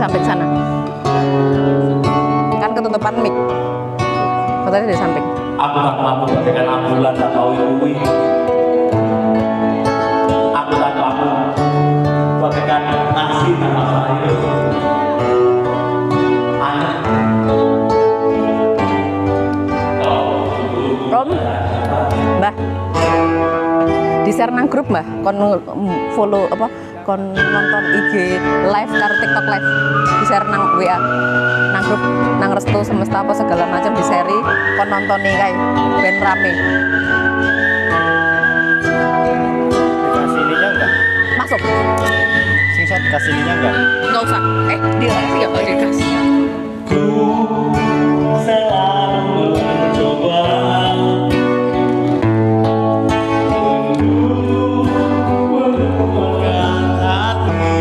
samping sana. Kan ketutupan mic. Fotonya di samping. Aku tak mampu bagaikan ambulan tak tahu iwi. Aku tak mampu bagaikan nasi tanpa sayur. Anak. Rom, Mbah. Di share nang grup Mbah, kon follow apa? Kon nonton IG live karo TikTok live. Di share nang WA. Nang grup, nang Restu Semesta apa segala macam di seri kon nonton nih kayak ben rame. Dikasih ininya enggak? Masuk. Sing saya dikasih ininya enggak? Nggak usah. Dikasih ya Pak dikasih. Ku selalu mencoba untuk menemukan hati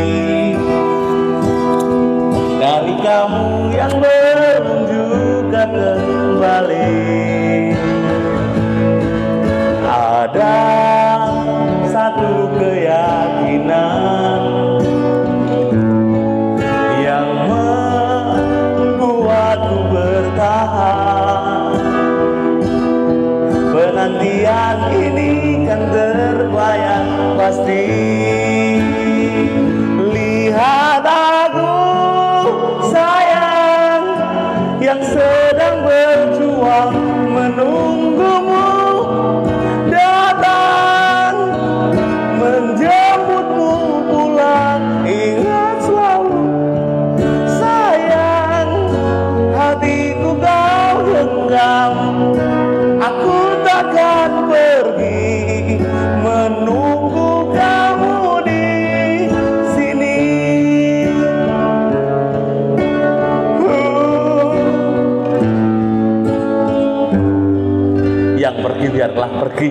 dari kamu yang belum juga kembali. Ada satu keyakinan yang membuatku bertahan. Penantian ini kan terbayang pasti. Lihat aku sayang yang sedang berjuang menunggumu datang menjemputmu pulang. Ingat selalu sayang, hatiku kau genggam. Aku takkan pergi menunggu kamu di sini. Yang pergi biarlah pergi.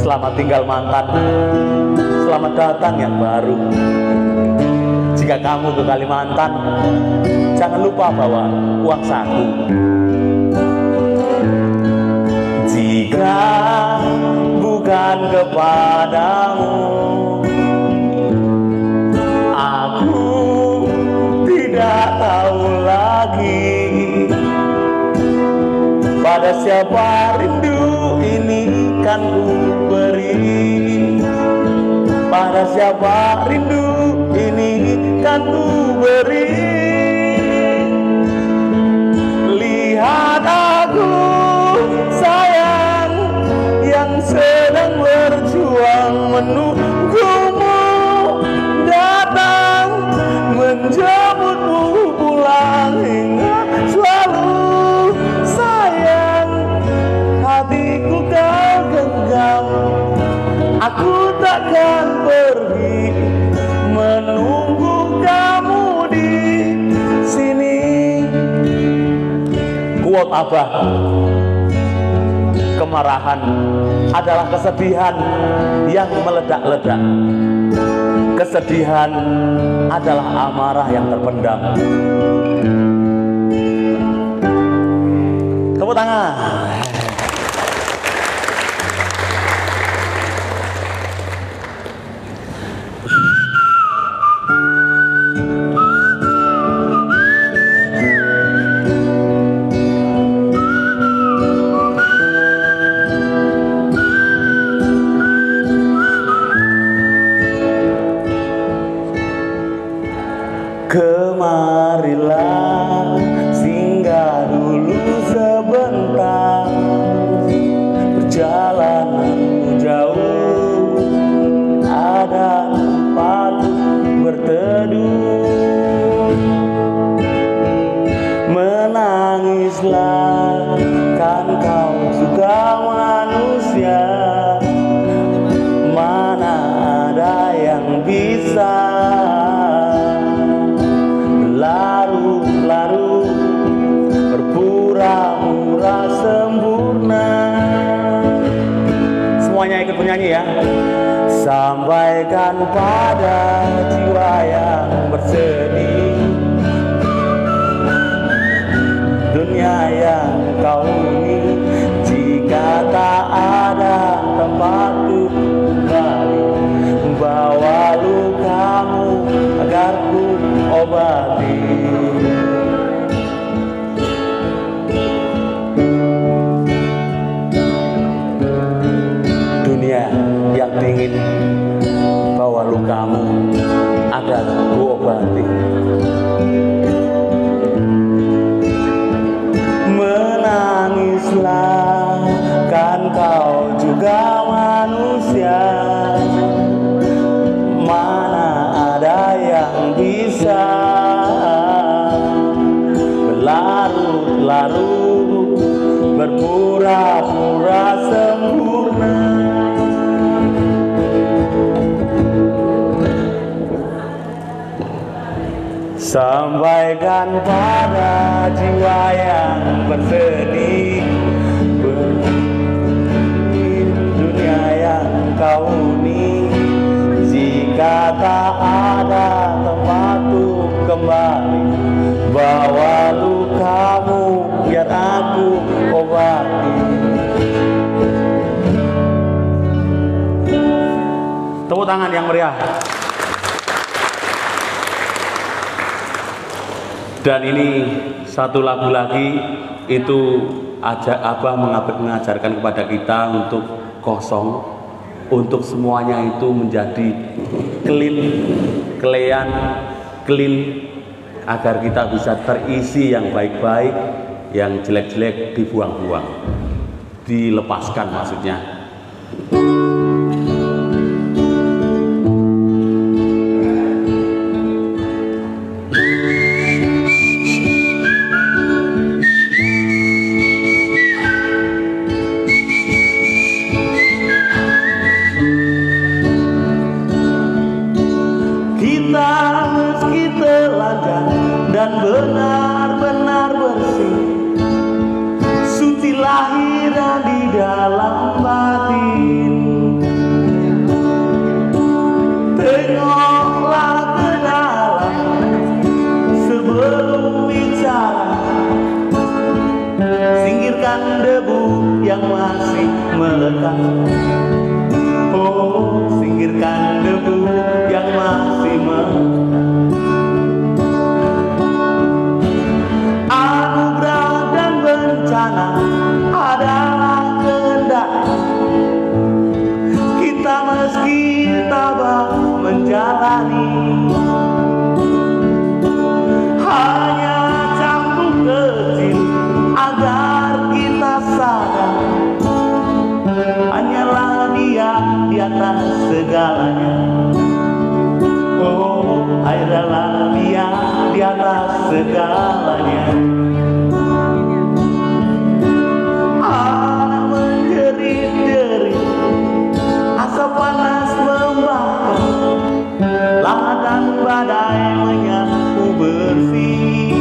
Selamat tinggal mantan. Selamat datang yang baru. Jika kamu ke Kalimantan, jangan lupa bawa uang saku. Jika bukan kepadamu, aku tidak tahu lagi pada siapa rindu ini kan ku beri. Pada siapa rindu ini kan ku beri. Lihat aku sayang yang sedang berjuang menunggumu datang menjemputmu pulang. Ingat selalu sayang, hatiku kau genggam. Aku takkan pergi menunggu kamu di sini. Kuat Abah, kemarahan adalah kesedihan yang meledak-ledak. Kesedihan adalah amarah yang terpendam. Tepuk tangan. Kemarilah singgah dulu sebentar, perjalanan jauh ada tempat berteduh. Menangislah kan kau juga manusia, mana ada yang bisa larut-larut berpura-pura sempurna. Semuanya ikut bernyanyi ya. Sampaikan pada jiwa yang bersedih, dunia yang kau huni, jika tak ada tempat kembali, bawa lukamu agar ku kau juga manusia, mana ada yang bisa berlarut-larut, berpura-pura sempurna. Sampaikan pada jiwa yang bersedih, dunia yang kau huni, jika tak ada tempat untuk kembali, bawa lukamu biar aku obati. Tepuk tangan yang meriah. Dan ini satu lagu lagi, itu Abah mengajarkan kepada kita untuk kosong, untuk semuanya itu menjadi clean, agar kita bisa terisi yang baik-baik, yang jelek-jelek dibuang-buang, dilepaskan maksudnya. Dan benar-benar bersih, suci lahir di dalam batin. Tengoklah ke dalam sebelum bicara, singkirkan debu yang masih melekat. Oh, singkirkan debu yang masih melekat. Adalah kehendak kita meski tabah menjalani, hanya cambuk kecil agar kita sadar, hanyalah Dia di atas segalanya. Oh, adalah Dia di atas segalanya. Panas membakar, lautan badai menyapu bersih.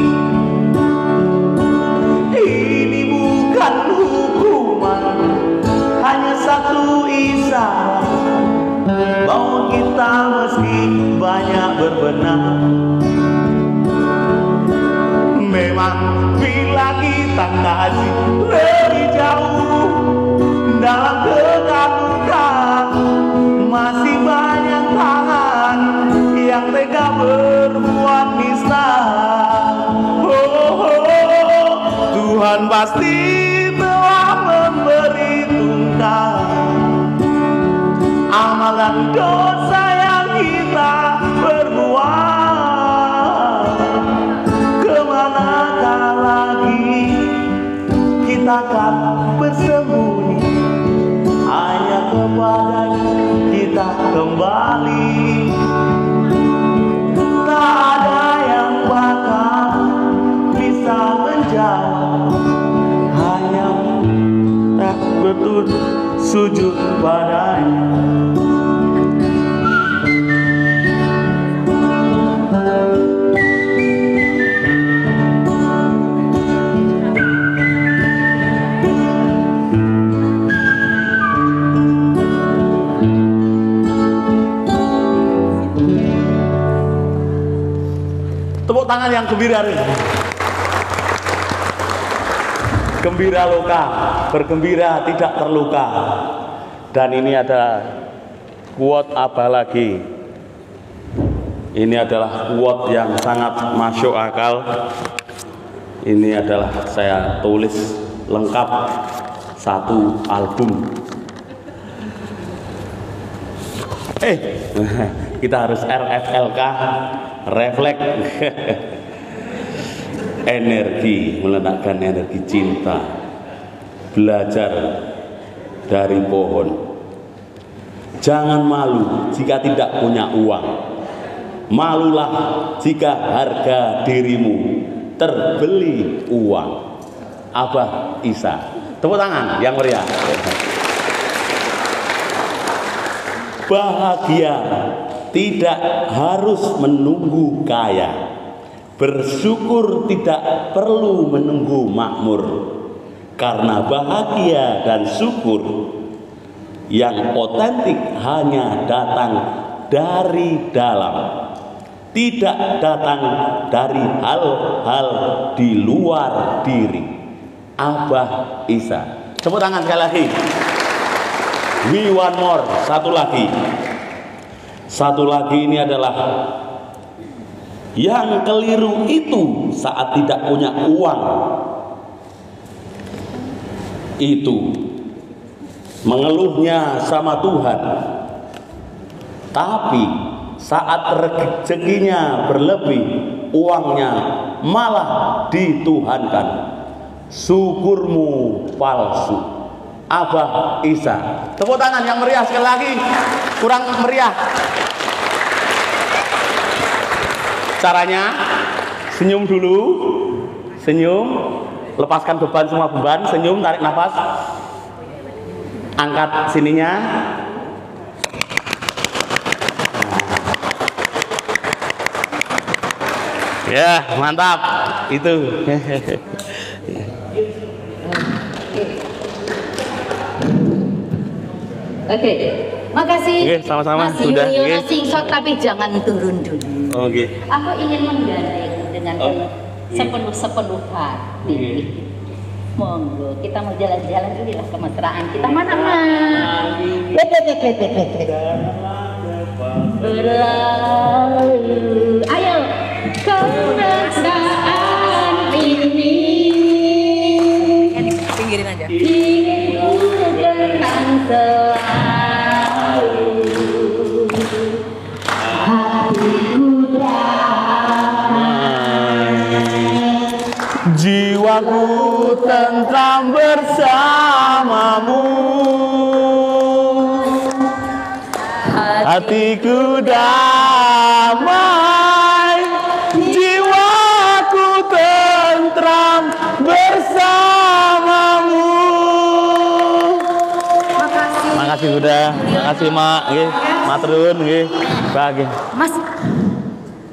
Ini bukan hukuman, hanya satu isyarat bahwa kita meski banyak berbenah. Memang bila kita kaji lebih jauh dalam kekagukan, masih banyak tangan yang tega berbuat nista. Tuhan pasti telah memperhitungkan amalan dosa yang kita berbuat. Kemanakah lagi kita akan bersembunyi, hanya kepadanya kita kembali. Tak ada yang bakal bisa menjawab, hanya tak betul sujud padanya. Tepuk tangan yang gembira nih. Gembira loka, bergembira tidak terluka. Dan ini ada quote Abah lagi. Ini adalah quote yang sangat masuk akal. Ini adalah saya tulis lengkap satu album. Kita harus RFLK, refleks. Energi, meletakkan energi cinta, belajar dari pohon. Jangan malu jika tidak punya uang. Malulah jika harga dirimu terbeli uang. Abah Isa. Tepuk tangan yang meriah. Bahagia tidak harus menunggu kaya. Bersyukur tidak perlu menunggu makmur. Karena bahagia dan syukur yang otentik hanya datang dari dalam, tidak datang dari hal-hal di luar diri. Abah Isa. Tepuk tangan sekali lagi. We want more. Satu lagi. Satu lagi ini adalah yang keliru itu saat tidak punya uang itu mengeluhnya sama Tuhan, tapi saat rezekinya berlebih, uangnya malah dituhankan. Syukurmu palsu. Abah Isa. Tepuk tangan yang meriah sekali lagi. Kurang meriah. Caranya senyum dulu. Senyum. Lepaskan beban, semua beban. Senyum, tarik nafas. Angkat sininya. Ya, mantap. Itu. Oke, makasih. Oke, sama-sama. Mas Sudah, Yuliono oke. Singshot, tapi jangan turun dulu. Oke. Aku ingin menggandeng dengan Oh, sepenuh hati. Monggo, kita mau jalan-jalan dulu lah kemesraan kita. Mana mas? Berlalu, ayo kemesraan ini. Pinggirin aja. Ingin kenang selalu hatiku damai, jiwaku tentram bersamamu, hatiku damai, jiwaku tentram bersamamu. Makasih Bunda, makasih Mak, nggih, maturun nggih. Bahagia. Mas.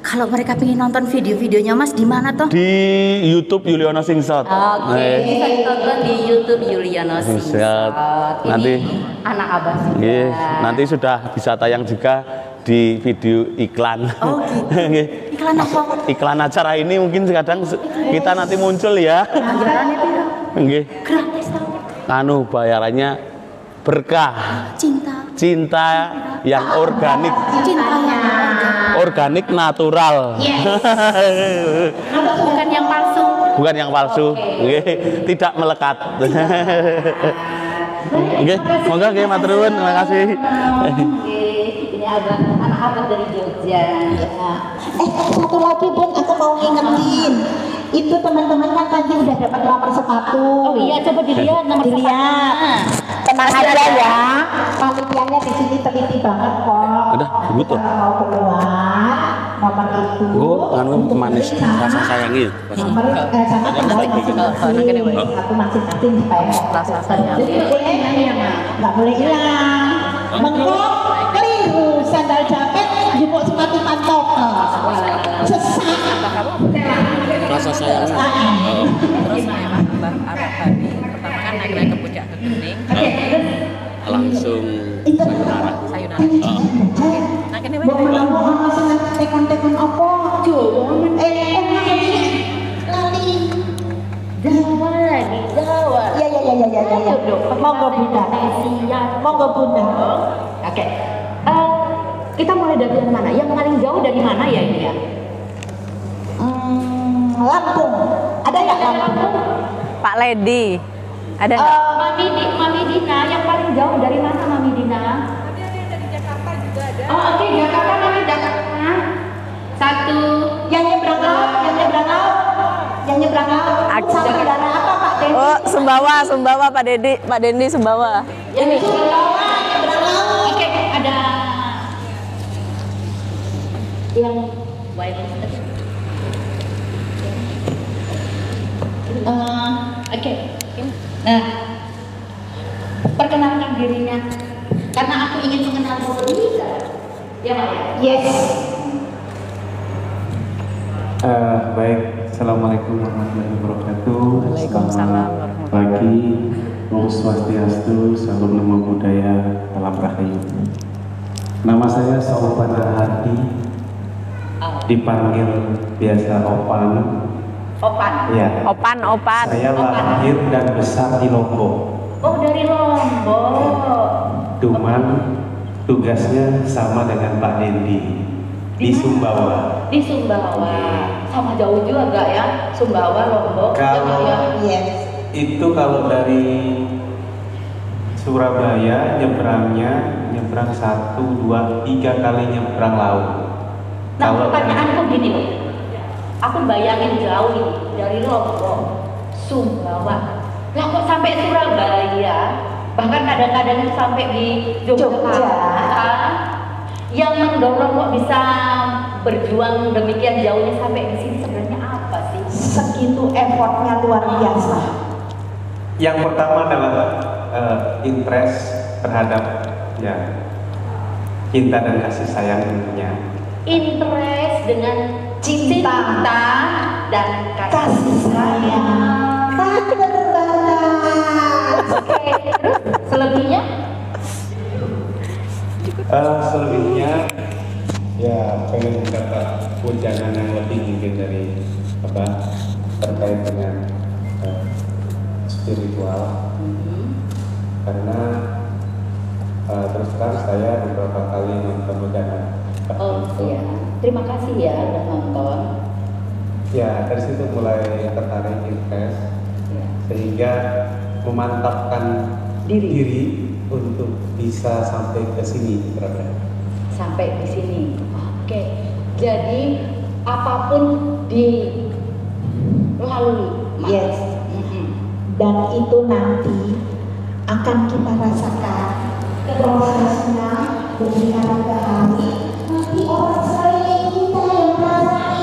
Kalau mereka pengen nonton video-videonya Mas di mana toh? Di YouTube Yuliono Singshot. Oke, bisa ditonton di YouTube Yuliono Singshot. Nanti anak Abah juga. nggih, nanti sudah bisa tayang juga di video iklan. Oh gitu. Nggih. Iklan apa? Iklan acara ini mungkin kadang kita nanti muncul ya. Bayarannya piro? Nggih. Gratis toh. Anu bayarannya berkah. Cinta yang organik. Cinta yang Organik natural. Yes. Bukan yang palsu. Bukan yang palsu. Nggih, tidak melekat. Nggih, monggo nggih matur nuwun, terima kasih. Ini anak abang dari Jogja. Satu lagi Bun, aku mau ngingetin. Itu teman-teman kan tadi udah dapat nomor sepatu. Oh iya, coba dilihat nomor Dilihat. Tenang aja ya. Panitianya di sini teliti banget kok. Udah, begitu. Kalau mau keluar nomor itu. Oh, anu manis rasa sayangi. Nomor sama tinggal masing-masing. Satu masing-masing supaya Rasa sayangi. jadi nggak boleh hilang. Mengkok keliru sandal japet jupuk sepatu pantofel. Sesak. Rasa sayangi. Terus Mbak Arahani pertama kan naik ke puncak Kekening, Langsung sayonara. nah kene Mbok menawa ana sing tekon-tekon apa? Lali. Jawa lagi, Jawa. Ya. Monggo Bunda. Monggo Bunda. Oke. Kita mulai dari yang mana? Yang paling jauh dari mana ya ini ya? Lampung. Ada nggak Lampung? Pak Ledi. Ada nggak? Mami Dina, yang paling jauh dari mana Mami Dina? Ada dari Jakarta juga ada. Oh oke, Jakarta Mami Jakarta. Satu. Yang nyebrang laut. Sama saudara apa Pak Dendi? Oh, Sumbawa Pak Dendi Sumbawa. Ini Oke, ada yang wireless. Oke. Nah, perkenalkan dirinya karena aku ingin mengenal Nurliza. Ya, Pak ya? Yes. Baik, Assalamualaikum warahmatullahi wabarakatuh. Waalaikumsalam Selamat pagi, Om Swastiastu, Salam Namo Buddhaya, Salam Rahayu. Nama saya Sopan Hardi, dipanggil biasa Opan. Opan. Ya. Opan. Saya lahir dan besar di Lombok. Oh, dari Lombok. Cuman tugasnya sama dengan Pak Dendi di Sumbawa. Di Sumbawa. Sama jauh juga enggak ya? Sumbawa, Lombok. Kalau Yes. itu kalau dari Surabaya nyebrang 1, 2, 3 kali nyebrang laut. Nah, Kalau pertanyaanku gini loh. Aku bayangin jauh ini dari Lombok, Sumbawa. Lah kok sampai Surabaya? Bahkan kadang-kadang sampai di Yogyakarta. Yang mendorong kok bisa berjuang demikian jauhnya sampai di sini sebenarnya apa sih? Segitu effortnya luar biasa. yang pertama adalah interest terhadap ya cinta dan kasih sayangnya. Interest dengan cinta dan Kasih sayang tak terbatas. Oke, terus selebihnya? Selebihnya ya pengen mendapat ujangan yang lebih mungkin dari apa terkait dengan spiritual. Karena terus terang saya beberapa kali nonton ujangan. Oh iya, terima kasih ya udah nonton. Ya dari situ mulai tertarik interest Ya. sehingga memantapkan diri untuk bisa sampai ke sini kira-kira. Sampai di sini. Oke. Jadi apapun dilalui. Mas. Yes. Mhm. Dan itu nanti akan kita rasakan prosesnya dari hari ke hari. Nanti orang sekeliling kita yang merasakan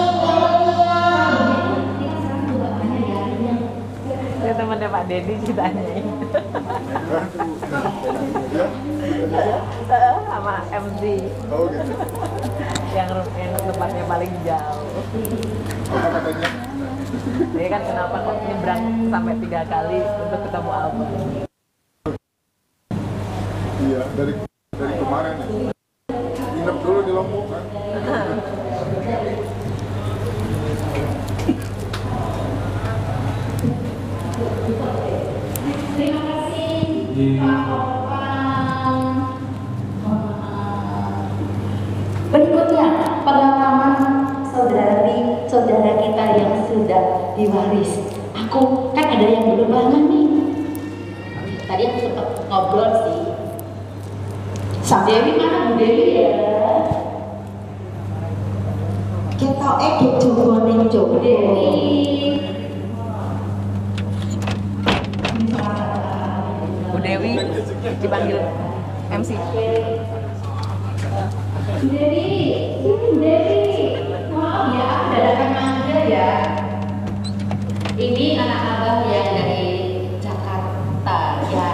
Itu temannya Pak Dendi ditanyain. Sama MC. Oh gitu. yang tempatnya paling jauh. Apa katanya? Dia kan kenapa kok nyebrang sampai 3 kali untuk ketemu Abang. Iya, dari kemarin ya. Nginep dulu di Lombok kan. Terima kasih Pak Opan. Berikutnya pengalaman saudara kita yang sudah diwaris. Aku kan ada yang belum lama nih. Tadi aku sempat ngobrol sih. Dewi mana Bu Dewi ya? kita coba nih coba. Dewi. Bu Dewi dipanggil MC. Dewi, maaf ya, aku dadakan manggil ya. Ini anak abang yang dari Jakarta ya.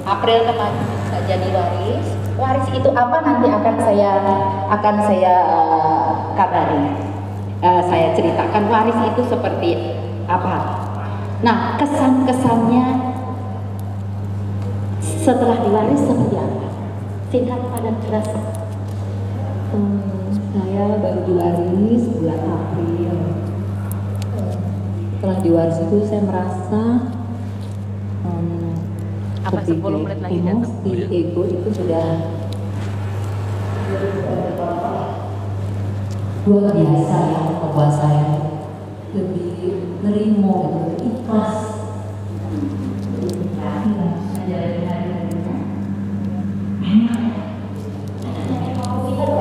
April kemarin jadi waris. Waris itu apa nanti akan saya kabari. Saya ceritakan waris itu seperti apa. Nah, kesan-kesannya setelah diwaris seperti apa? Singkat padat jelas. Saya baru diwaris bulan April. Setelah diwaris itu saya merasa Apa 10 menit lagi datang? emosi, ego itu sudah luar biasa ya, membuat saya lebih nerimo gitu, lebih ikhlas.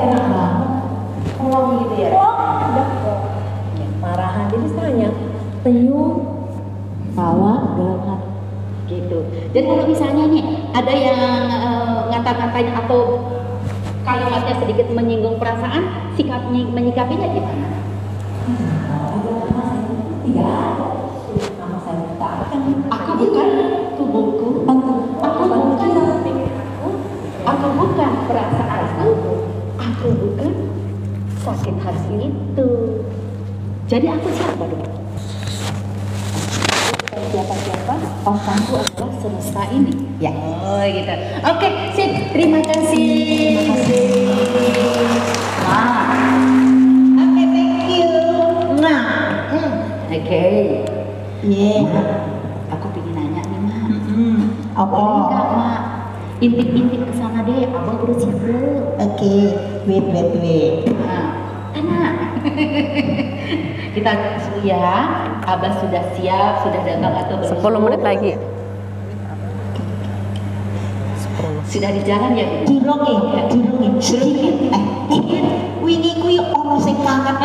Enak banget. Ngomong gitu ya. Marahan, jadi saya hanya senyum, tawa, ada yang ngata-ngatain atau kalimatnya sedikit menyinggung perasaan, menyikapinya gimana? Tidak ada nama saya tak Aku bukan tubuhku, aku bukan perasaanku, aku bukan sakit hati itu. Jadi aku siapa dong? Bukan siapa-siapa, orangku adalah semesta ini. Ya. Oh gitu. Oke, sip. Terima kasih. Oke, thank you. Nah, Oke. Aku pengen nanya nih, Mak. apa? Boleh nggak, Mak? Intip-intip ke sana deh, Abang berusiap dulu. Oke, wait. Nah, enak. Kita ya, Abang sudah siap, sudah datang atau belum? 10 menit lagi. Sudah di jalan ya, Bu? Durung sedikit. Wingi kuwi ono sing mangan.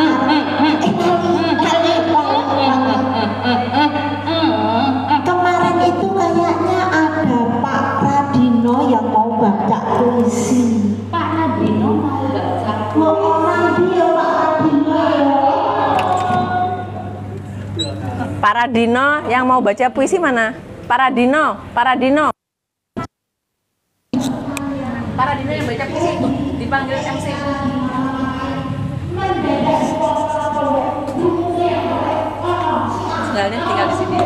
Kemarin itu kayaknya ada Pak Radino yang mau baca puisi. Pak Radino mau baca. Mau orang dia Pak Radino ya. Pak Radino yang mau baca puisi mana? Pak Radino. Pak Radino yang baca puisi dipanggil MC. Tinggalnya tinggal di sini.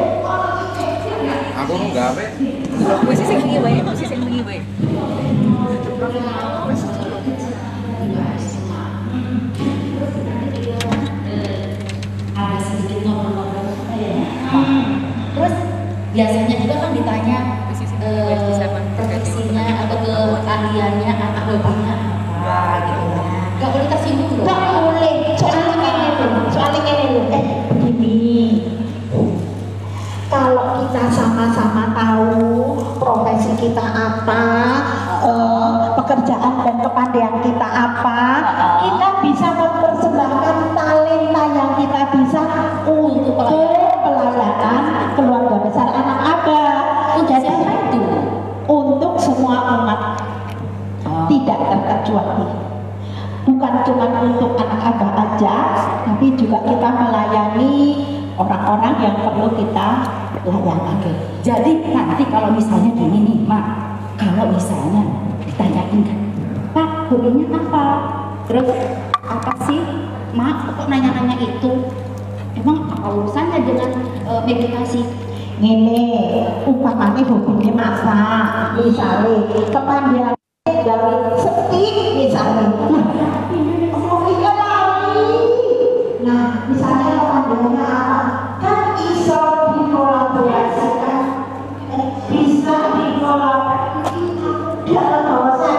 Aku enggak apa. Puisi sing wingi wae, puisi sing wingi wae. Ada sedikit ngobrol-ngobrol terus biasanya juga kan ditanya profesinya atau keahliannya anak bapaknya apa gitu. Gak boleh tersinggung loh. Gak boleh. Soalnya ini loh. Begini. Kalau kita sama-sama tahu profesi kita apa, pekerjaan dan kepandaian kita apa, kita bisa mempersembahkan talenta yang kita bisa untuk pelayanan keluarga besar anak Abah. Untuk siapa itu? Untuk semua umat, tidak terkecuali. Bukan cuma untuk anak Abah aja, tapi juga kita melayani orang-orang yang perlu kita layani. Jadi nanti kalau misalnya gini nih, Mak, kalau misalnya ditanyain kan, Pak, hobinya apa? Terus apa sih, Mak, kok nanya-nanya itu? Emang apa urusannya dengan meditasi? Ngene, umpamane hobinya masak, misalnya kepandaian gawe setik misalnya. Nah, misalnya kepandaiannya apa? Kan bisa dikolaborasikan, bisa dikolaborasikan dalam bahasa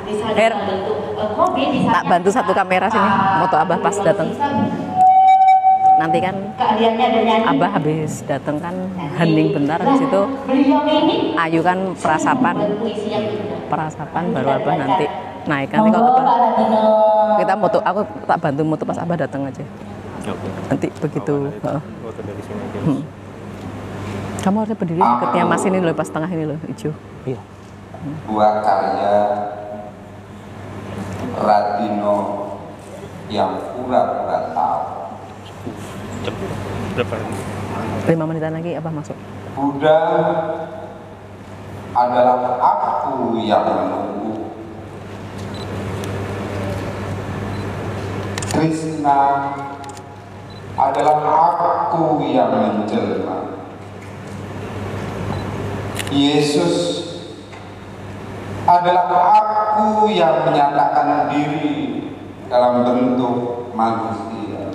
bisa dalam bentuk hobi, Tak bantu satu kamera sini, moto Abah pas datang. Nanti kan keahliannya ada nyanyi. Abah habis datang kan hening bentar, habis itu Beliau ini Ayu kan perasapan puisi yang indah. perasapan baru Abah nanti naik. Nanti kalau Monggo, Abah Pak Radino. kita moto, aku tak bantu moto pas Abah datang aja. Nanti begitu. Kamu harusnya berdiri deketnya Mas ini loh, pas tengah ini loh, hijau. Iya. Buah karya Radino yang pura-pura tahu. 5 menitan lagi Abah masuk. Buddha adalah aku yang menunggu. Krishna adalah aku yang menjelma. Yesus adalah aku yang menyatakan diri dalam bentuk manusia.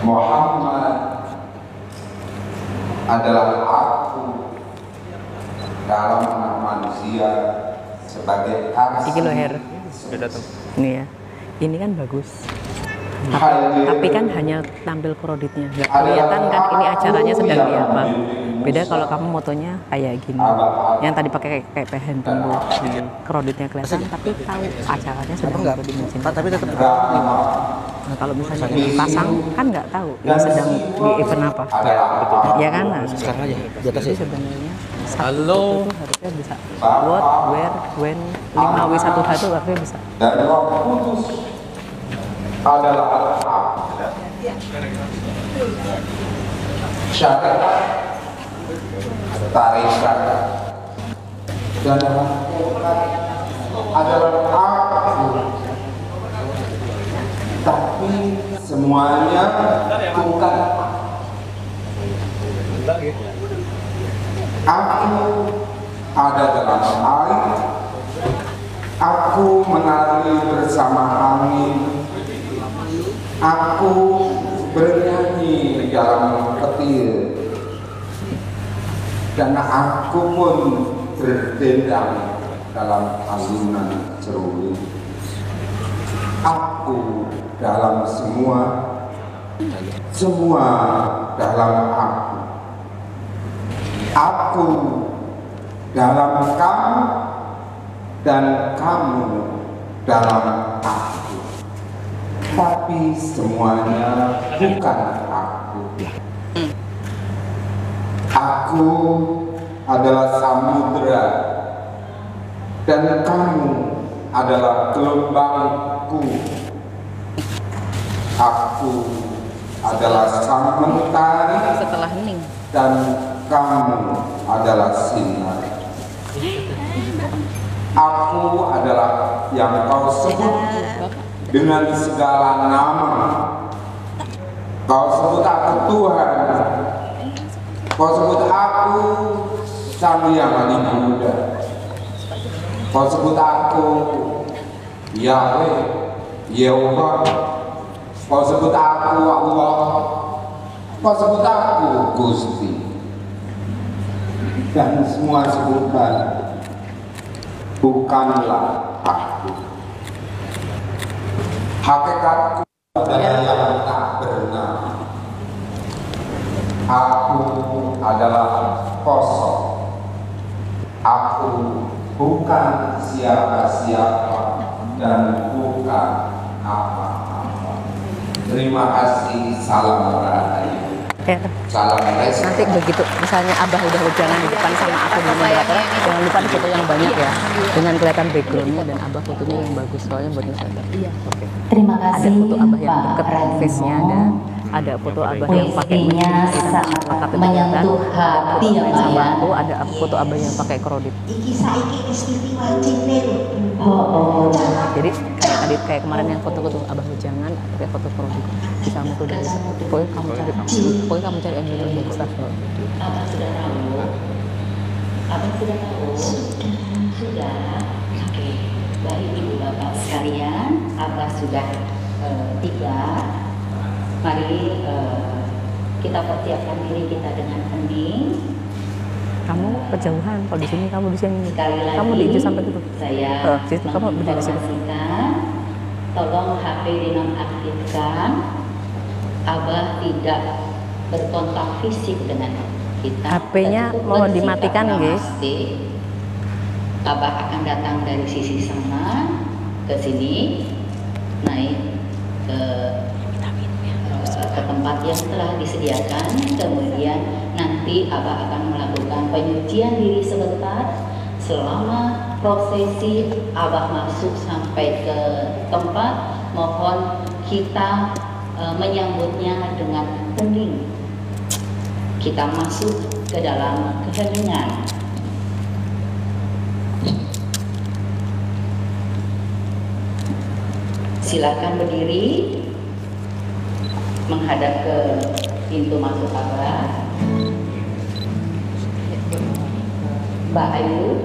Muhammad adalah aku dalam anak manusia sebagai kasih. Iki loh Her. Ini ya. Ini kan bagus. Tapi kan hanya tampil kreditnya, nggak kelihatan kan ini acaranya sedang di apa. Beda kalau kamu motonya kayak gini, yang tadi pakai kayak pehen dulu, kreditnya kelihatan, tapi tahu acaranya sedang di mencintai. Tapi tetap. Nah, kalau misalnya pasang kan nggak tahu ini sedang di event apa, ya kan? Nah, Sekarang aja di atas jadi ya. sebenarnya halo itu harusnya bisa what, where, when, 5W1H itu harusnya bisa. Dan Roh Kudus adalah hak. Syariat, tarikat, dan adalah aku. Tapi semuanya bukan aku. Ada dalam air, aku menari bersama angin, aku bernyanyi dalam petir, dan aku pun berdendang dalam alunan ceruling. Aku dalam semua dalam aku. Aku dalam kamu, dan kamu dalam aku. Tapi semuanya bukan aku. Aku adalah samudera, dan kamu adalah gelombangku. Aku adalah sang mentari Setelah hening. dan kamu adalah sinar. Aku adalah yang kau sebut dengan segala nama. Kau sebut aku Tuhan. Kau sebut aku Sang Yang Adi Buddha. Kau sebut aku Yahweh, Yehova. Kau sebut aku Allah. Kau sebut aku Gusti. Dan semua sebutan bukanlah aku. Hakikatku adalah yang tak bernama. Aku adalah kosong. Aku bukan siapa-siapa dan bukan apa-apa. Terima kasih. Salam rahayu. Salam restu. Nanti begitu misalnya Abah udah wejangan di depan sama aku di moderator, jangan lupa di foto yang banyak ya, dengan kelihatan backgroundnya dan Abah fotonya yang bagus soalnya buat newsletter. Iya. Oke. Terima Ada kasih foto Abah yang Pak deket face-nya ada foto Abah yang pakai Puisinya sangat menyentuh hati ya Pak sama ya. aku ada foto Abah yang pakai kredit. Iki saiki istimewa cine lho. Oh. Jadi kayak kemarin yang foto-foto Abah wejangan pakai foto kredit bisa foto dari pokoknya kamu cari yang lebih bagus lah. Abang sudah tahu. Abang sudah tahu. Sudah. Oke. Baik ibu bapak sekalian, Abah sudah 3. Mari kita persiapkan diri kita dengan hening. Kamu kejauhan, kalau di sini kamu di sini. Sekali lagi, kamu di itu sampai itu. Saya situ kamu berdiri situ. Tolong HP dinonaktifkan. Abah tidak berkontak fisik dengan kita. HP-nya mau dimatikan, guys. Abah akan datang dari sisi sana ke sini, naik ke tempat yang telah disediakan. Kemudian nanti Abah akan melakukan penyucian diri sebentar. Selama prosesi Abah masuk sampai ke tempat, mohon kita menyambutnya dengan hening. Kita masuk ke dalam keheningan. Silakan berdiri menghadap ke pintu masuk Abah. Mbak Ayu.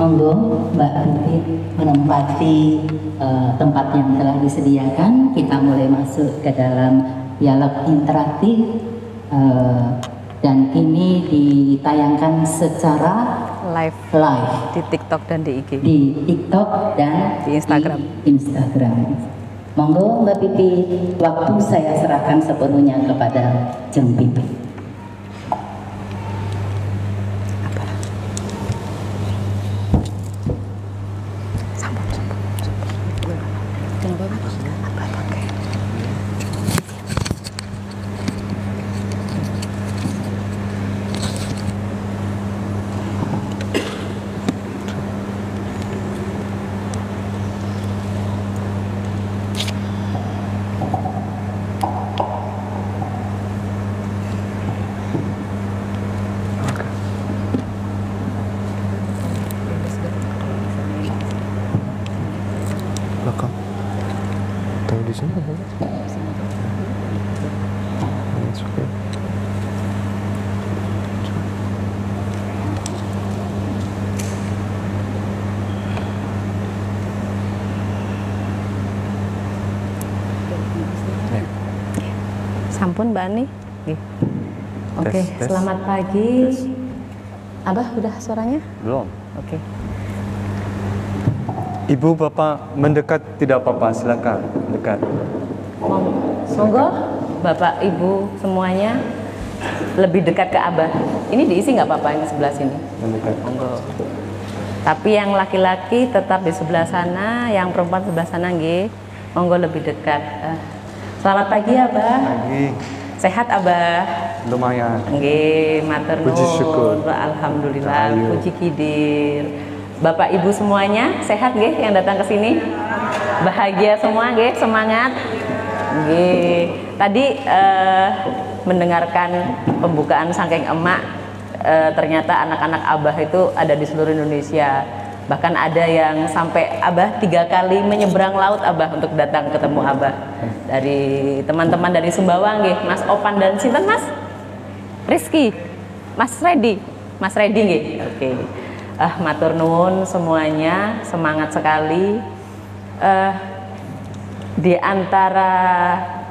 Monggo Mbak Pipit menempati tempat yang telah disediakan. Kita mulai masuk ke dalam dialog interaktif dan ini ditayangkan secara live di TikTok dan di IG. Di TikTok dan di Instagram. Monggo Mbak Pipit, waktu saya serahkan sepenuhnya kepada Jeng Pipit. Sampun Mbak Ani. Oke, selamat pagi. Abah udah suaranya? Belum. Oke. Ibu Bapak mendekat tidak apa-apa, silakan dekat. Monggo Bapak Ibu semuanya lebih dekat ke Abah. Ini diisi nggak apa-apa yang sebelah sini? Mendekat. Monggo. Tapi yang laki-laki tetap di sebelah sana, yang perempuan sebelah sana nggih. Monggo lebih dekat. Selamat pagi Abah. Pagi. Sehat Abah? Lumayan. Nggih, matur nuwun. Puji syukur. Alhamdulillah, puji kidir. Bapak Ibu semuanya sehat nggih yang datang ke sini? Bahagia semua nggih, semangat. Nggih. Tadi mendengarkan pembukaan saking emak, ternyata anak-anak Abah itu ada di seluruh Indonesia. Bahkan ada yang sampai Abah 3 kali menyeberang laut Abah untuk datang ketemu Abah. Dari teman-teman dari Sumbawa nggih, Mas Opan dan sinten Mas? Rizky, Mas Redi nggih. Oke. Matur nuwun semuanya, semangat sekali. Di antara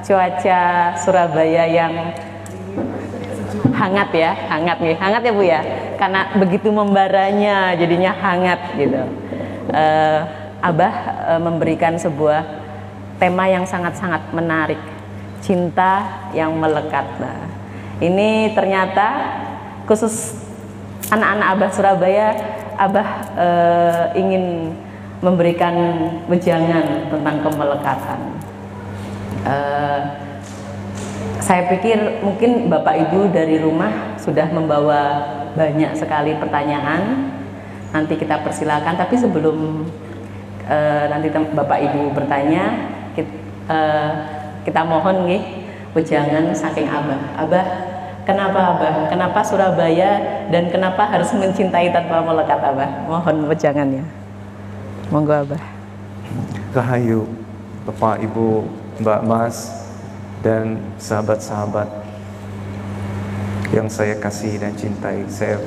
cuaca Surabaya yang hangat ya Bu ya, karena begitu membaranya jadinya hangat gitu. Abah memberikan sebuah tema yang sangat-sangat menarik, cinta yang melekat. Nah, ini ternyata khusus anak-anak Abah Surabaya, Abah ingin memberikan wejangan tentang kemelekatan. Saya pikir mungkin Bapak Ibu dari rumah sudah membawa banyak sekali pertanyaan. Nanti kita persilakan, tapi sebelum nanti Bapak Ibu bertanya, kita mohon nih wejangan saking Abah. Abah, kenapa Abah? Kenapa Surabaya dan kenapa harus mencintai tanpa melekat Abah? Mohon wejangannya. Monggo Abah. Rahayu Bapak Ibu, Mbak Mas dan sahabat-sahabat yang saya kasih dan cintai. Saya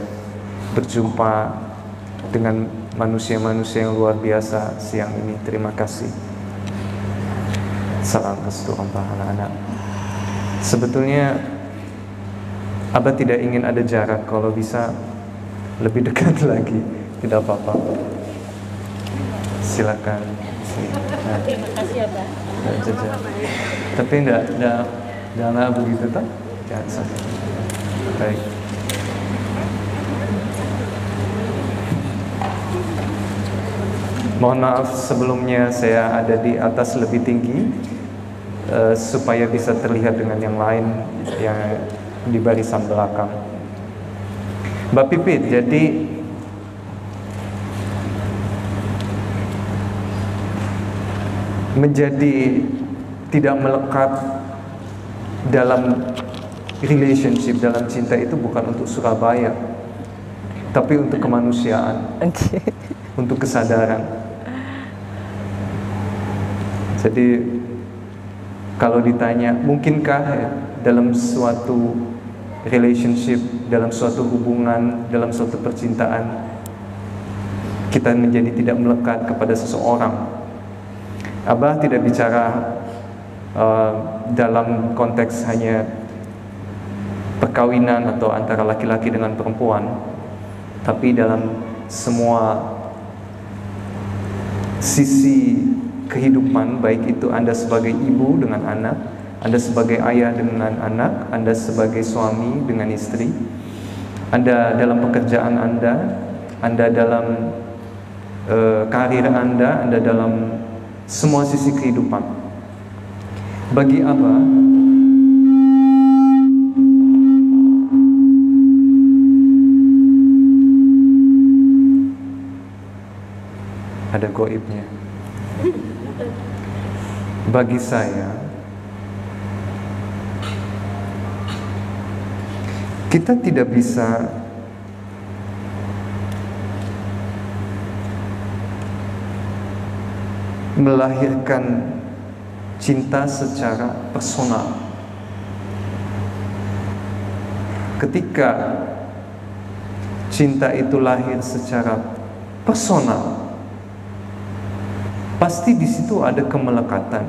berjumpa dengan manusia-manusia yang luar biasa siang ini. Terima kasih. Salam restu anak-anak. Sebetulnya Abah tidak ingin ada jarak, kalau bisa lebih dekat lagi, tidak apa-apa. Silakan. Nah. Terima kasih Abah. Tapi enggak begitu toh? Jangan sampai. Baik. Mohon maaf sebelumnya saya ada di atas lebih tinggi supaya bisa terlihat dengan yang lain yang di barisan belakang. Mbak Pipit, jadi menjadi tidak melekat dalam relationship, dalam cinta itu bukan untuk Surabaya, tapi untuk kemanusiaan, untuk kesadaran. Jadi kalau ditanya mungkinkah ya, dalam suatu relationship, dalam suatu hubungan, dalam suatu percintaan kita menjadi tidak melekat kepada seseorang. Abah tidak bicara dalam konteks hanya perkawinan atau antara laki-laki dengan perempuan, tapi dalam semua sisi kehidupan, baik itu Anda sebagai ibu dengan anak, Anda sebagai ayah dengan anak, Anda sebagai suami dengan istri, Anda dalam pekerjaan Anda dalam karir Anda dalam semua sisi kehidupan. Bagi Abah, ada goibnya. Bagi saya, kita tidak bisa melahirkan cinta secara personal. Ketika cinta itu lahir secara personal, pasti di situ ada kemelekatan.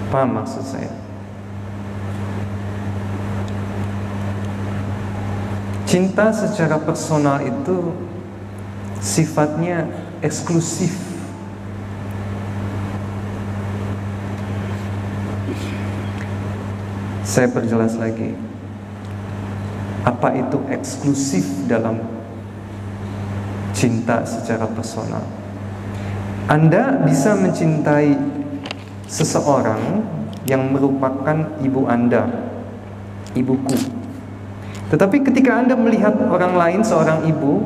Paham maksud saya? Cinta secara personal itu sifatnya eksklusif. Saya perjelas lagi. Apa itu eksklusif dalam cinta secara personal? Anda bisa mencintai seseorang yang merupakan ibu Anda, ibuku. Tetapi ketika Anda melihat orang lain, seorang ibu,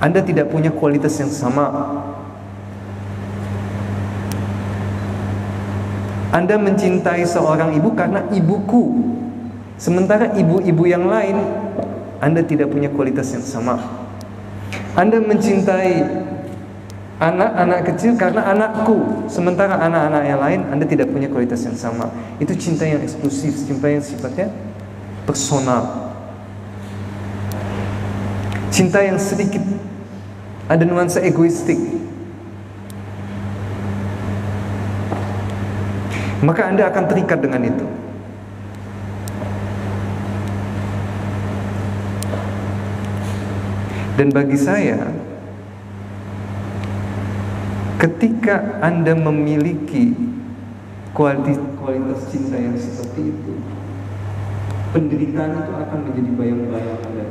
Anda tidak punya kualitas yang sama. Anda mencintai seorang ibu karena ibuku, sementara ibu-ibu yang lain, Anda tidak punya kualitas yang sama. Anda mencintai anak-anak kecil karena anakku, sementara anak-anak yang lain Anda tidak punya kualitas yang sama. Itu cinta yang eksklusif, cinta yang sifatnya personal. Cinta yang sedikit ada nuansa egoistik. Maka Anda akan terikat dengan itu. Dan bagi saya, ketika Anda memiliki kualitas cinta yang seperti itu, penderitaan itu akan menjadi bayang-bayang Anda.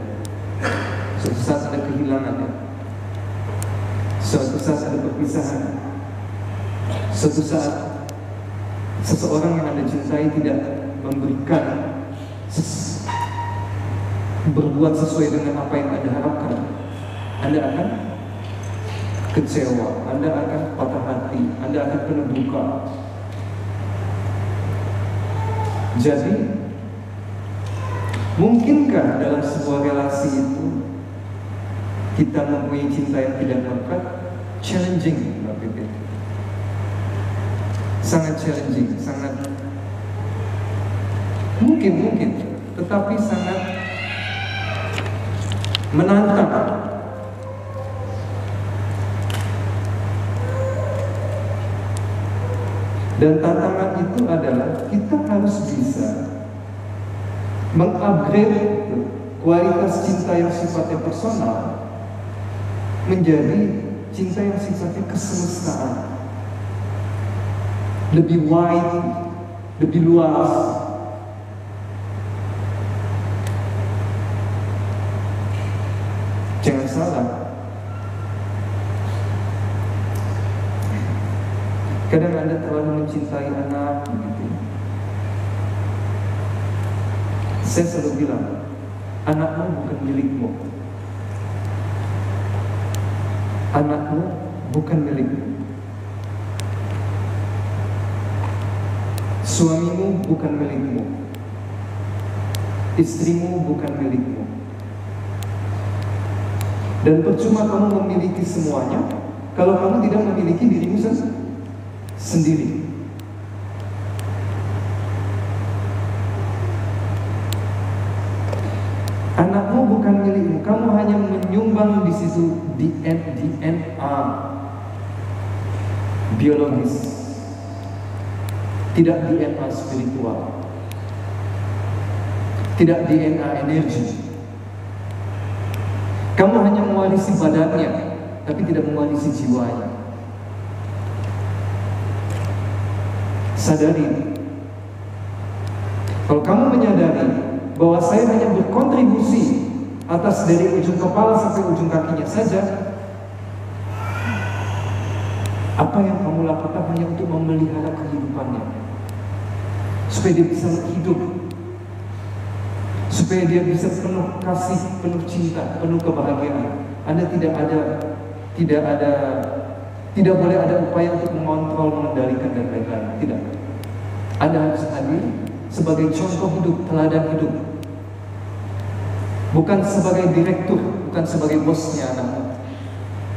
Suatu saat ada kehilangan, suatu saat ada perpisahan, suatu saat seseorang yang Anda cintai tidak memberikan berbuat sesuai dengan apa yang Anda harapkan, Anda akan kecewa, Anda akan patah hati, Anda akan penuh duka. Jadi, mungkinkah dalam sebuah relasi itu kita mempunyai cinta yang tidak melekat? Challenging, Mbak Pipit. Sangat challenging, sangat mungkin, tetapi sangat menantang. Dan tantangan itu adalah kita harus bisa mengupgrade kualitas cinta yang sifatnya personal menjadi cinta yang sifatnya kesemestaan, lebih wide, lebih luas. Jangan salah, kadang Anda terlalu mencintai anak begitu. Saya selalu bilang, anakmu bukan milikmu. Anakmu bukan milikmu. Suamimu bukan milikmu. Istrimu bukan milikmu. Dan percuma kamu memiliki semuanya kalau kamu tidak memiliki dirimu sendiri. Anakmu bukan milikmu, kamu hanya menyumbang di situ DNA biologis, tidak DNA spiritual, tidak DNA energi. Kamu hanya mewarisi badannya, tapi tidak mewarisi jiwanya. Sadari, kalau kamu menyadari bahwa saya hanya berkontribusi atas dari ujung kepala sampai ujung kakinya saja, apa yang kamu lakukan hanya untuk memelihara kehidupannya, supaya dia bisa hidup, supaya dia bisa penuh kasih, penuh cinta, penuh kebahagiaan. Anda tidak boleh ada upaya untuk mengontrol, mengendalikan dan lain-lain. Tidak. Anda harus hadir sebagai contoh hidup, teladan hidup, bukan sebagai direktur, bukan sebagai bosnya anakmu,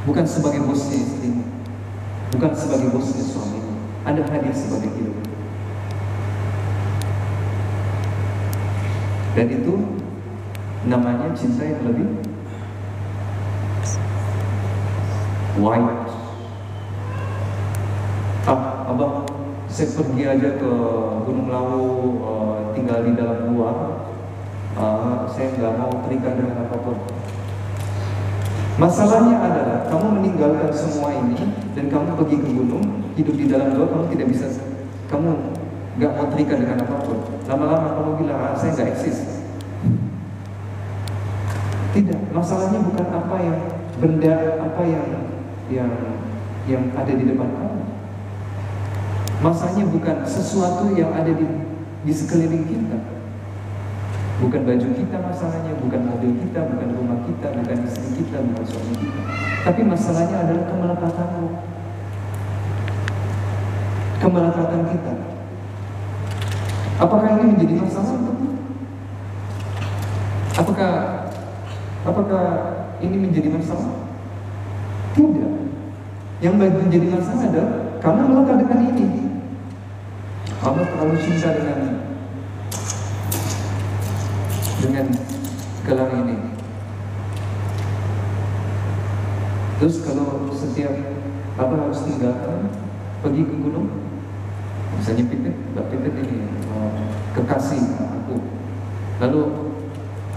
bukan sebagai bosnya istrimu, bukan sebagai bosnya suamimu. Anda hadir sebagai hidup. Dan itu namanya cinta yang lebih wide. Abang, saya pergi aja ke Gunung Lawu, tinggal di dalam gua. Saya nggak mau terikat dengan apapun. Masalahnya adalah kamu meninggalkan semua ini dan kamu pergi ke gunung, hidup di dalam gua, kamu tidak bisa, kamu nggak mau terikat dengan apapun. Lama-lama kamu bilang, saya nggak eksis. Tidak, masalahnya bukan apa yang benda, apa yang ada di depan kamu. Masalahnya bukan sesuatu yang ada di sekeliling kita. Bukan baju kita masalahnya, bukan mobil kita, bukan rumah kita, bukan istri kita, bukan suami kita. Tapi masalahnya adalah kemelekatanmu, kemelekatan kita. Apakah ini menjadi masalah untukmu? Apakah ini menjadi masalah? Tidak. Yang menjadi masalah adalah kamu melekat dengan ini. Kamu terlalu cinta dengan gelang ini. Terus kalau setiap harus tinggalkan, pergi ke gunung, misalnya Pipit ini kekasih aku, lalu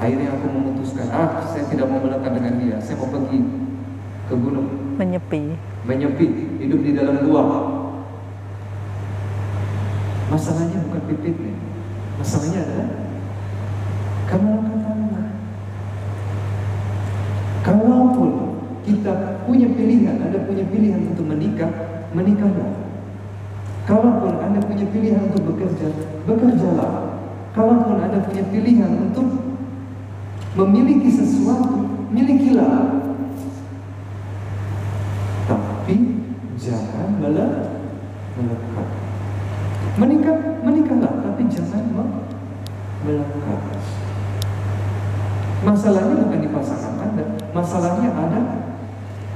akhirnya aku memutuskan, saya tidak mau melekat dengan dia, saya mau pergi ke gunung, menyepi, hidup di dalam gua. Masalahnya bukan Pipitnya, masalahnya adalah kemelekatanmu. Kalaupun kita punya pilihan, Anda punya pilihan untuk menikah, menikahlah. Kalaupun Anda punya pilihan untuk bekerja, bekerjalah. Kalaupun Anda punya pilihan untuk memiliki sesuatu, milikilah. Tapi jangan melekat. Menikahlah, tapi jangan melekat. Masalahnya bukan di pasangan Anda, masalahnya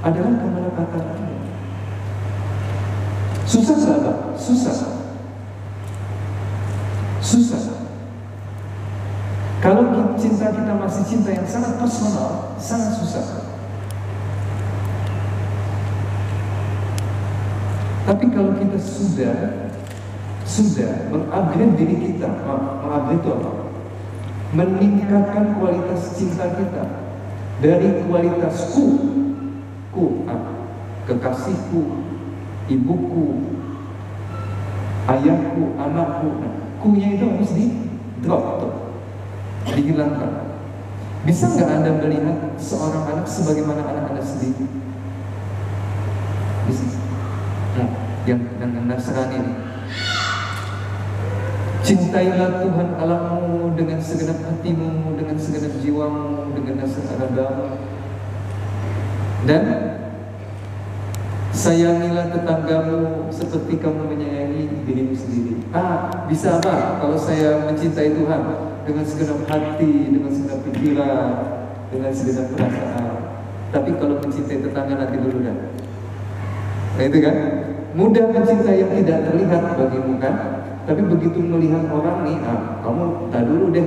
adalah kemelekatan Anda. Susah sahabat, susah. Kalau cinta kita masih cinta yang sangat personal, sangat susah. Tapi kalau kita sudah mengupgrade diri kita, mengupgrade itu apa? Meningkatkan kualitas cinta kita dari kualitas kekasihku, ibuku, ayahku, anakku. Ku-nya itu harus di drop, dihilangkan. Bisa nggak Anda melihat seorang anak sebagaimana anak Anda sendiri? Bisa. Yang Nasrani ini. Cintailah Tuhan Allahmu dengan segenap hatimu, dengan segenap jiwamu, dengan segenap ragamu. Dan sayangilah tetanggamu seperti kamu menyayangi dirimu sendiri. Bisa apa kalau saya mencintai Tuhan dengan segenap hati, dengan segenap pikiran, dengan segenap perasaan. Tapi kalau mencintai tetangga nanti dulu dah. Nah itu kan, mudah mencintai yang tidak terlihat bagimu kan. Tapi begitu melihat orang nih, kamu tak dulu deh.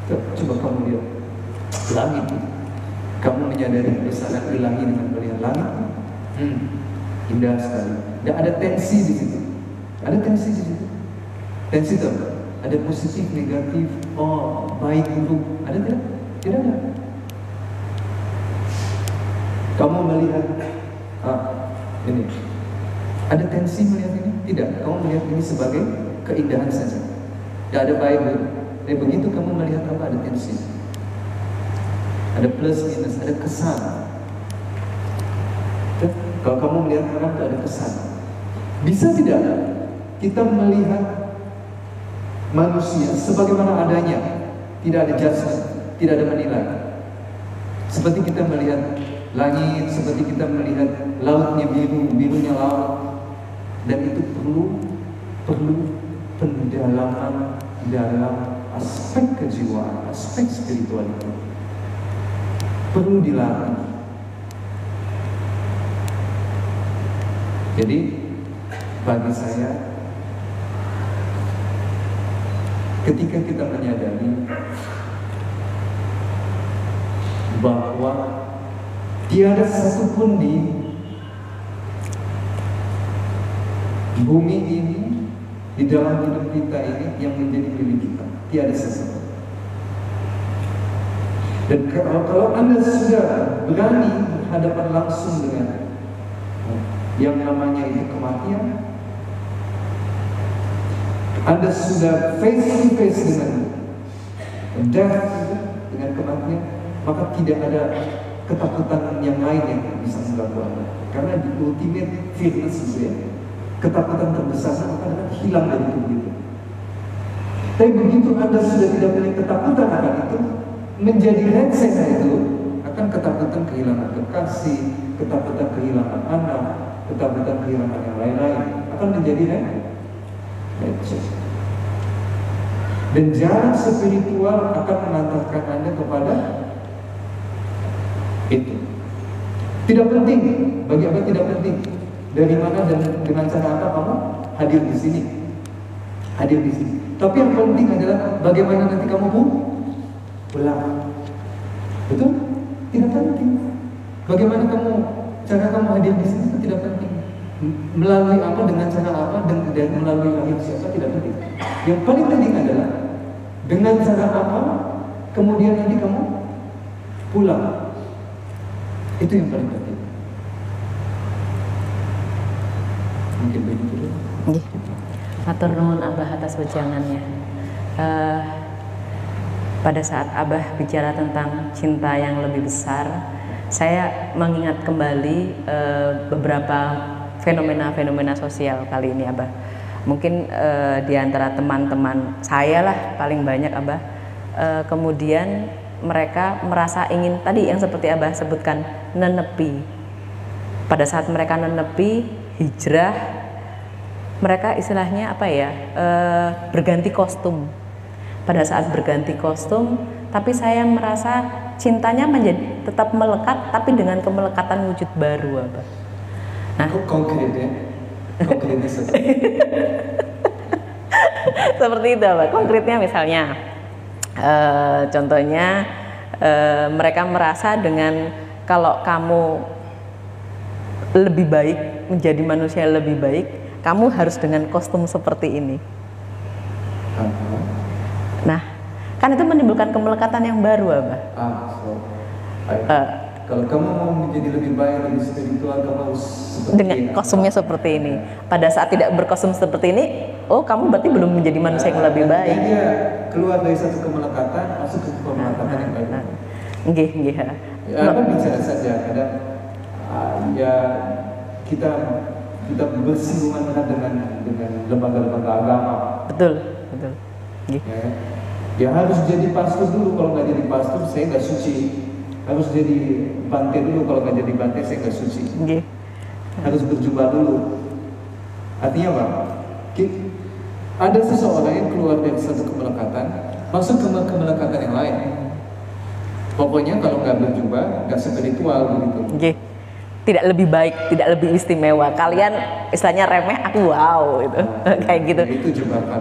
Coba kamu lihat langit. Kamu menyadari kebesaran ilahi dengan melihat langit. Indah sekali. Dan ada tensi di situ. Ada tensi di situ. Tensi itu apa? Ada positif, negatif, baik, buruk. Ada tidak? Tidak ada. Kamu melihat ini. Ada tensi melihat ini? Tidak. Kamu melihat ini sebagai keindahan saja. Tidak ada baik buruk. Tapi begitu kamu melihat apa? Ada tensi. Ada plus minus, ada kesan. Kalau kamu melihat orang itu ada kesan. Bisa tidak kita melihat manusia sebagaimana adanya, tidak ada judgment, tidak ada menilai. Seperti kita melihat langit, seperti kita melihat lautnya biru, birunya laut, dan itu perlu pendalaman dalam aspek kejiwaan, aspek spiritualitas. Perlu dilatih. Jadi bagi saya, ketika kita menyadari bahwa tiada satupun di bumi ini, di dalam hidup kita ini yang menjadi milik kita, tiada sesuatu. Dan kalau Anda sudah berani berhadapan langsung dengan yang namanya itu kematian, Anda sudah face to face dengan death, dengan kematian, maka tidak ada ketakutan yang lain yang bisa mengganggu Anda. Karena di ultimate fearless itu ya, ketakutan terbesar akan hilang dari tubuh itu. Tapi begitu Anda sudah tidak punya ketakutan akan itu, menjadi rencana itu akan ketakutan kehilangan kekasih, ketakutan kehilangan anak, ketakutan kehilangan yang lain-lain akan menjadi rencana. Dan jalan spiritual akan mengantarkan Anda kepada itu. Tidak penting, bagi apa tidak penting dari mana dan dengan cara apa kamu hadir di sini, hadir di sini. Tapi yang penting adalah bagaimana nanti kamu pulang. Betul? Tidak penting. Bagaimana cara kamu hadir di sini itu tidak penting. Melalui apa, dengan cara apa, dan melalui lahir siapa tidak penting. Yang paling penting adalah dengan cara apa, kemudian nanti kamu pulang. Itu yang paling penting. Mungkin begitu. Nggih. Matur nuwun Abah atas wejangannya. Pada saat Abah bicara tentang cinta yang lebih besar, saya mengingat kembali beberapa fenomena-fenomena sosial kali ini, Abah. Mungkin di antara teman-teman saya lah paling banyak, Abah. Kemudian mereka merasa ingin, tadi yang seperti Abah sebutkan, nenepi. Pada saat mereka nenepi, hijrah, mereka istilahnya apa ya, berganti kostum. Pada saat berganti kostum, tapi saya merasa cintanya menjadi tetap melekat, tapi dengan kemelekatan wujud baru, Abah. Nah, konkretnya seperti itu, Abah. Konkretnya misalnya, contohnya mereka merasa dengan kalau kamu lebih baik, menjadi manusia lebih baik, kamu harus dengan kostum seperti ini. Nah, kan itu menimbulkan kemelekatan yang baru, Abah. Kalau kamu mau menjadi lebih baik, lebih spiritual, kamu harus dengan kostumnya seperti ini. Pada saat tidak berkostum seperti ini, oh kamu berarti belum menjadi manusia yang lebih baik. Dia keluar dari satu kemelekatan, masuk ke kemelekatan yang baik. Nggih. Apa bicara saja, kadang ya kita bersinggungan dengan lembaga-lembaga agama. Betul. Ya harus jadi pastor dulu, kalau nggak jadi pastor saya nggak suci. Harus jadi bante dulu, kalau nggak jadi bante saya nggak suci. Harus berjubah dulu. Artinya apa? Ada seseorang yang keluar dari satu kemelekatan, masuk ke kemelekatan yang lain. Pokoknya kalau nggak berjubah, nggak spiritual begitu. Tidak lebih baik, tidak lebih istimewa. Kalian istilahnya remeh, aku wow itu. Kayak gitu. Itu jebakan.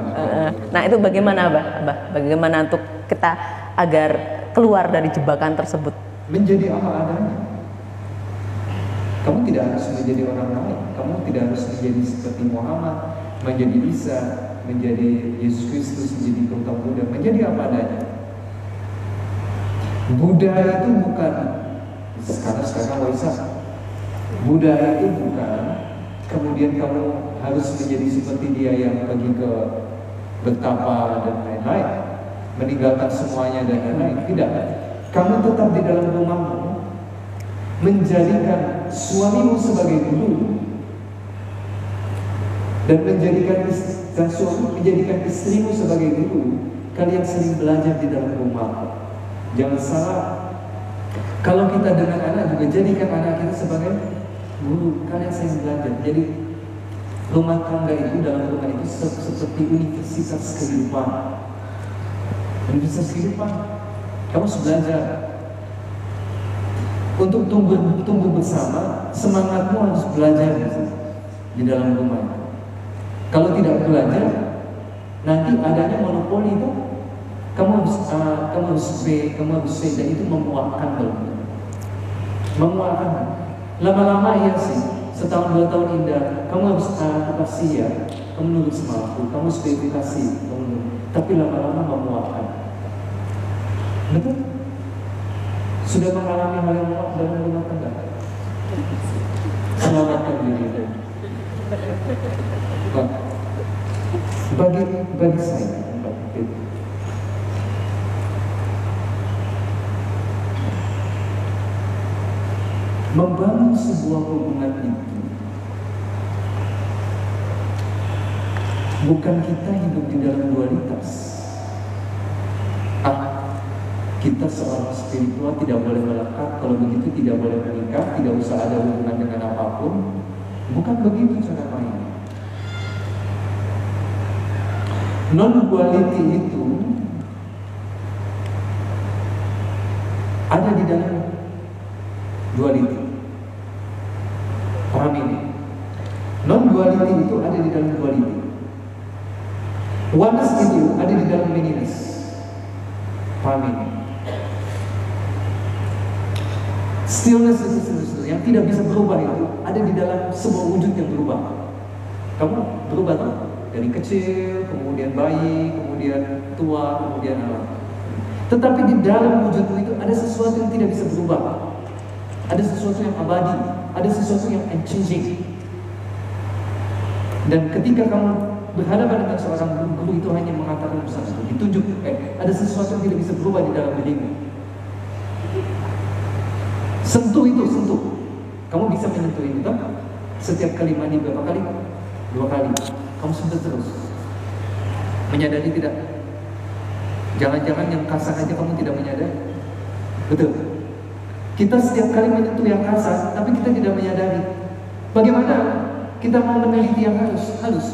Nah, itu bagaimana, Abah? Bagaimana untuk kita agar keluar dari jebakan tersebut? Menjadi apa adanya. Kamu tidak harus menjadi orang lain. Kamu tidak harus menjadi seperti Muhammad, menjadi Isa, menjadi Yesus Kristus, menjadi Gautam Buddha. Menjadi apa adanya. Buddha itu bukan sekarang Waisak. Buddha itu bukan kemudian kamu harus menjadi seperti dia yang pergi ke bertapa dan lain-lain, meninggalkan semuanya dan lain-lain. Tidak. Kamu tetap di dalam rumahmu, menjadikan suamimu sebagai guru dan menjadikan istrimu sebagai guru. Kalian sering belajar di dalam rumah. Jangan salah. Kalau kita dengan anak juga jadikan anak kita sebagai guru. Kalian sering belajar. Jadi rumah tangga itu, dalam rumah itu seperti universitas kehidupan. Universitas kehidupan. Kamu harus belajar untuk tumbuh bersama. Semangatmu harus belajar di dalam rumah. Kalau tidak belajar, nanti adanya monopoli itu. Kamu harus pay, dan itu memuakkan belum? Memuakkan. Lama-lama iya sih. Setahun 2 tahun indah. Kamu harus kasih ya. Kamu nurut sama aku. Kamu harus verifikasi. Tapi lama-lama memuakkan. Betul? Sudah mengalami hal yang muak dalam rumah tangga? Selamatkan diri. Bagi saya, membangun sebuah hubungan itu bukan kita hidup di dalam dualitas. Kita seorang spiritual tidak boleh melekat, kalau begitu tidak boleh menikah, tidak usah ada hubungan dengan apapun. Bukan begitu cara main. Non-duality itu ada di dalam duality. Paham ini? Non-duality itu ada di dalam duality. Oneness itu ada di dalam manyness. Paham ini? Stillness itu yang tidak bisa berubah itu ada di dalam sebuah wujud yang berubah. Kamu berubah tuh dari kecil, kemudian bayi, kemudian tua, kemudian anak. Tetapi di dalam wujudmu itu ada sesuatu yang tidak bisa berubah. Ada sesuatu yang abadi, ada sesuatu yang unchanging. Dan ketika kamu berhadapan dengan seorang guru itu hanya mengatakan sesuatu, ditunjuk, ada sesuatu yang tidak bisa berubah di dalam dirimu. Sentuh itu, sentuh. Kamu bisa menyentuh itu, kan? Setiap kali mandi berapa kali? 2 kali. Kamu sentuh terus. Menyadari tidak? Jangan-jangan yang kasar aja kamu tidak menyadari. Betul. Kita setiap kali menyentuh yang kasar, tapi kita tidak menyadari. Bagaimana kita mau meneliti yang halus?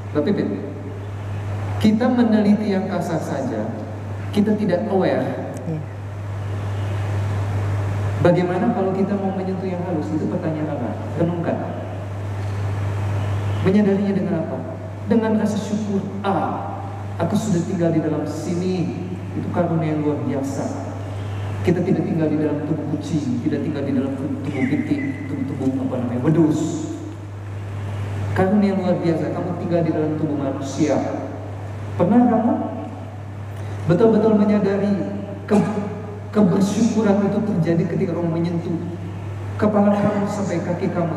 Tapi kita meneliti yang kasar saja, kita tidak aware. Bagaimana kalau kita mau menyentuh yang halus? Itu pertanyaan apa? Renungkan. Menyadarinya dengan apa? Dengan rasa syukur. Aku sudah tinggal di dalam sini. Itu karunia yang luar biasa. Kita tidak tinggal di dalam tubuh kucing, tidak tinggal di dalam tubuh pitik, tubuh wedus. Karunia yang luar biasa. Kamu tinggal di dalam tubuh manusia. Pernah kamu betul-betul menyadari kebersyukuran itu terjadi ketika kamu menyentuh kepala kamu sampai kaki kamu,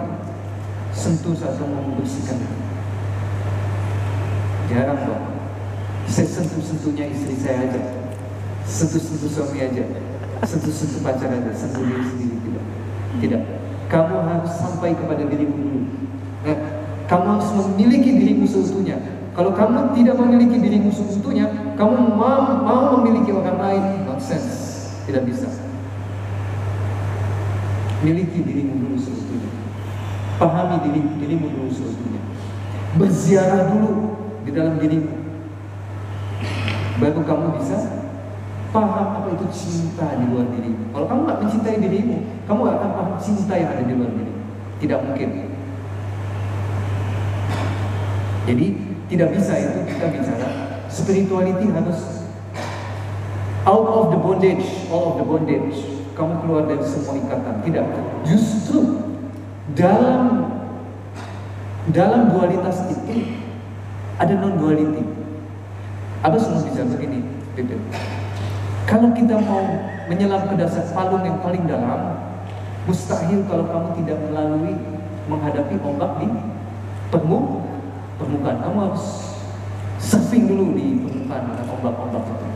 sentuh saat kamu membersihkan. Jarang dong. Saya sentuh-sentuhnya istri saya aja, sentuh-sentuh suami aja, sentuh-sentuh pacar aja, sentuh diri sendiri tidak. Kamu harus sampai kepada dirimu dulu. Kamu harus memiliki dirimu seutuhnya. Kalau kamu tidak memiliki dirimu seutuhnya, kamu mau memiliki orang lain, nonsense. Tidak bisa. Miliki dirimu dulu seutuhnya. Pahami dirimu dulu seutuhnya. Berziarah dulu di dalam dirimu. Baru kamu bisa paham apa itu cinta di luar dirimu. Kalau kamu nggak mencintai dirimu, kamu nggak akan paham cinta yang ada di luar diri. Tidak mungkin. Jadi tidak bisa itu kita bicara spirituality harus out of the bondage, all of the bondage. Kamu keluar dari semua ikatan. Tidak. Justru dalam dualitas itu ada non-duality. Abah selalu bicara begini, kalau kita mau menyelam ke dasar palung yang paling dalam, mustahil kalau kamu tidak melalui menghadapi ombak di permukaan. Kamu harus surfing dulu di permukaan dengan ombak-ombak itu.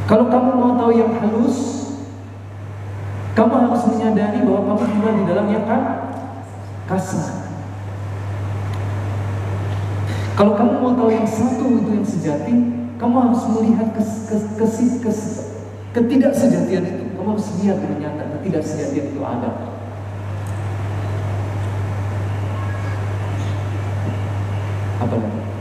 Kalau kamu mau tahu yang halus, kamu harus menyadari bahwa kamu tinggal di dalam yang kasar. Kalau kamu mau tahu yang satu itu yang sejati, kamu harus melihat ketidaksejatian itu. Kamu harus lihat dengan nyata ketidaksejatian itu ada. Apa lagi?